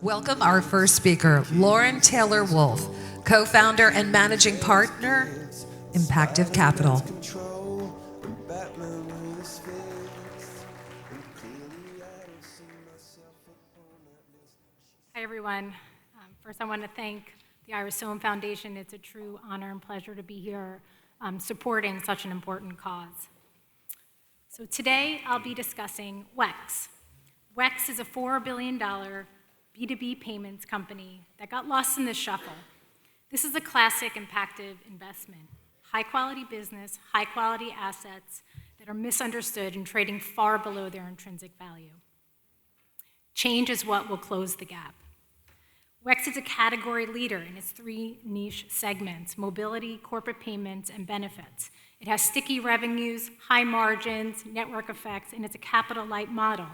Welcome our first speaker, Lauren Taylor Wolfe, co-founder and managing partner, Impactive Capital. Hi, everyone. First, I want to thank the Sohn Foundation. It's a true honor and pleasure to be here supporting such an important cause. So today, I'll be discussing WEX. WEX is a $4 billion B2B payments company that got lost in the shuffle. This is a classic Impactive investment. High-quality business, high-quality assets that are misunderstood and trading far below their intrinsic value. Change is what will close the gap. WEX is a category leader in its three niche segments: mobility, corporate payments, and benefits. It has sticky revenues, high margins, network effects, and it's a capital-light model.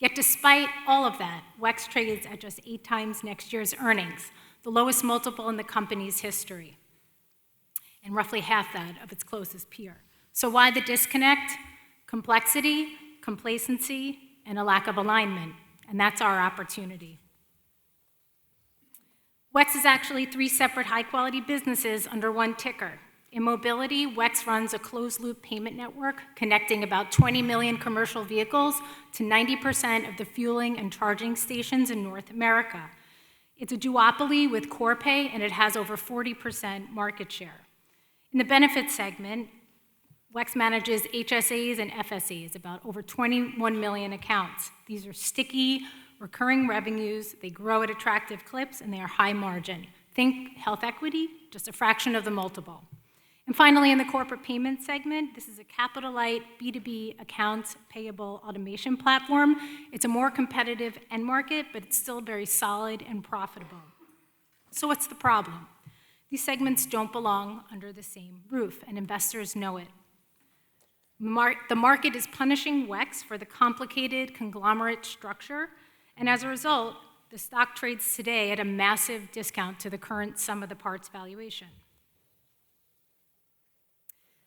Yet despite all of that, WEX trades at just 8 times next year's earnings, the lowest multiple in the company's history, and roughly half that of its closest peer. So why the disconnect? Complexity, complacency, and a lack of alignment, and that's our opportunity. WEX is actually 3 separate high-quality businesses under one ticker. In mobility, WEX runs a closed-loop payment network connecting about 20 million commercial vehicles to 90% of the fueling and charging stations in North America. It's a duopoly with Corpay, and it has over 40% market share. In the benefits segment, WEX manages HSAs and FSAs, about over 21 million accounts. These are sticky, recurring revenues, they grow at attractive clips, and they are high margin. Think health equity, just a fraction of the multiple. And finally, in the corporate payment segment, this is a capital-light B2B accounts payable automation platform. It's a more competitive end market, but it's still very solid and profitable. So what's the problem? These segments don't belong under the same roof, and investors know it. The market is punishing WEX for the complicated conglomerate structure, and as a result, the stock trades today at a massive discount to the current sum of the parts valuation.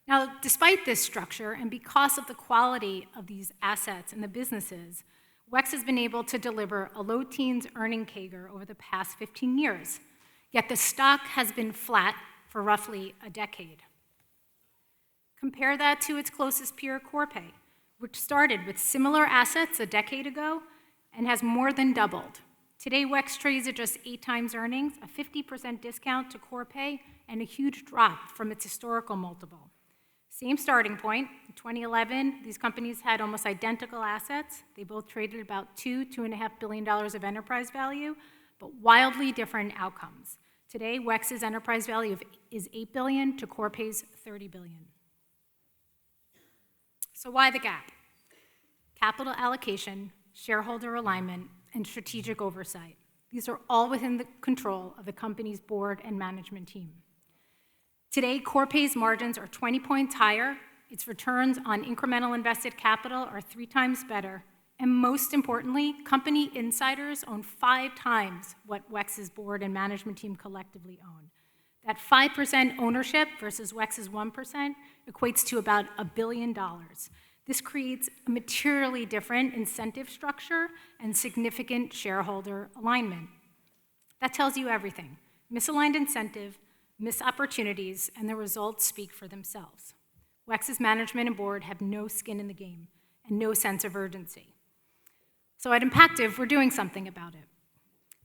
Now, despite this structure, and because of the quality of these assets and the businesses, WEX has been able to deliver a low teens earning CAGR over the past 15 years, yet the stock has been flat for roughly a decade. Compare that to its closest peer, Corpay, which started with similar assets a decade ago and has more than doubled. Today, WEX trades at just 8 times earnings, a 50% discount to Corpay, and a huge drop from its historical multiple. Same starting point. In 2011, these companies had almost identical assets. They both traded about $2.5 billion of enterprise value, but wildly different outcomes. Today, WEX's enterprise value is $8 billion to Corpay's $30 billion. So why the gap? Capital allocation, shareholder alignment, and strategic oversight. These are all within the control of the company's board and management team. Today, Corpay's margins are 20 points higher, its returns on incremental invested capital are 3 times better, and most importantly, company insiders own 5 times what WEX's board and management team collectively own. That 5% ownership versus WEX's 1% equates to about $1 billion. This creates a materially different incentive structure and significant shareholder alignment. That tells you everything. Misaligned incentive, missed opportunities, and the results speak for themselves. WEX's management and board have no skin in the game and no sense of urgency. So at Impactive, we're doing something about it.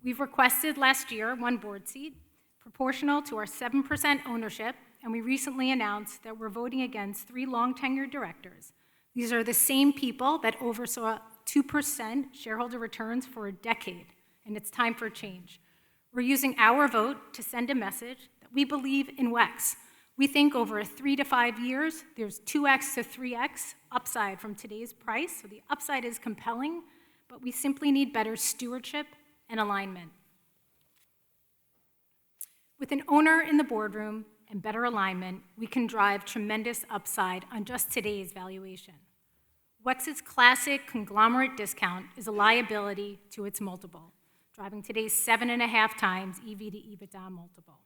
We've requested last year 1 board seat, proportional to our 7% ownership, and we recently announced that we're voting against 3 long-tenured directors. These are the same people that oversaw 2% shareholder returns for a decade, and it's time for change. We're using our vote to send a message that we believe in WEX. We think over 3 to 5 years, there's 2x to 3x upside from today's price, so the upside is compelling, but we simply need better stewardship and alignment. With an owner in the boardroom and better alignment, we can drive tremendous upside on just today's valuation. WEX's classic conglomerate discount is a liability to its multiple, driving today's 7.5 times EV to EBITDA multiple.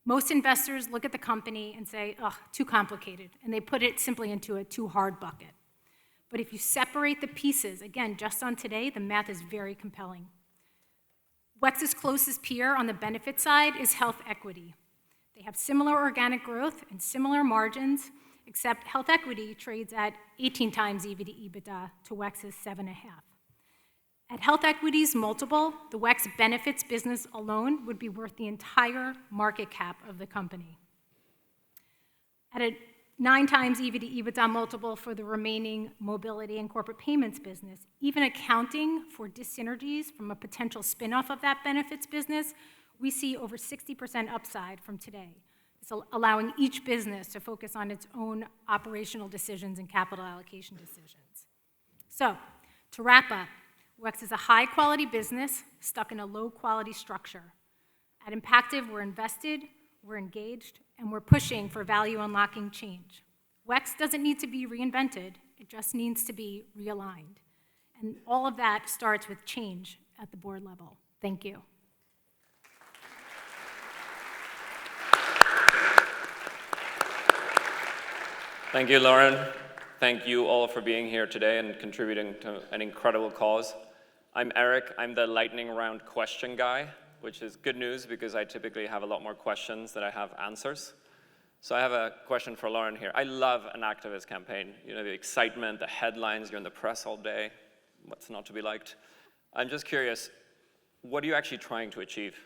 Most investors look at the company and say, ugh, too complicated, and they put it simply into a too hard bucket. But if you separate the pieces, again, just on today, the math is very compelling. WEX's closest peer on the benefit side is Health Equity. They have similar organic growth and similar margins, except Health Equity trades at 18 times EV to EBITDA to WEX's 7.5. At Health Equity's multiple, the WEX benefits business alone would be worth the entire market cap of the company. At a 9 times EV to EBITDA multiple for the remaining mobility and corporate payments business, even accounting for dyssynergies from a potential spinoff of that benefits business, we see over 60% upside from today. It's allowing each business to focus on its own operational decisions and capital allocation decisions. So, to wrap up, WEX is a high-quality business stuck in a low-quality structure. At Impactive, we're invested, we're engaged, and we're pushing for value-unlocking change. WEX doesn't need to be reinvented, it just needs to be realigned. And all of that starts with change at the board level. Thank you. Thank you, Lauren. Thank you all for being here today and contributing to an incredible cause. I'm Eric. I'm the lightning round question guy, which is good news because I typically have a lot more questions than I have answers. So I have a question for Lauren here. I love an activist campaign. You know, the excitement, the headlines, you're in the press all day. What's not to be liked? I'm just curious, what are you actually trying to achieve?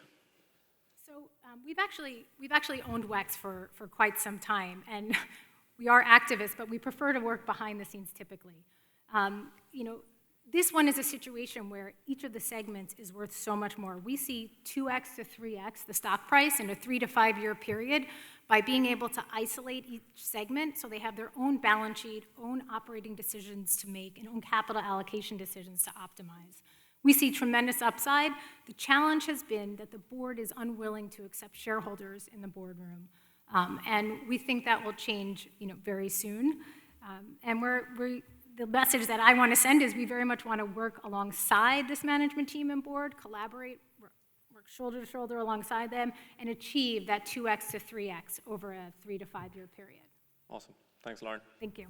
So we've actually owned WEX for quite some time, and we are activists, but we prefer to work behind the scenes typically. This one is a situation where each of the segments is worth so much more. We see 2x to 3x the stock price in a 3 to 5 year period by being able to isolate each segment so they have their own balance sheet, own operating decisions to make, and own capital allocation decisions to optimize. We see tremendous upside. The challenge has been that the board is unwilling to accept shareholders in the boardroom. And we think that will change very soon. And the message that I want to send is we very much want to work alongside this management team and board, collaborate, work shoulder to shoulder alongside them, and achieve that 2x to 3x over a 3 to 5 year period. Awesome. Thanks, Lauren. Thank you.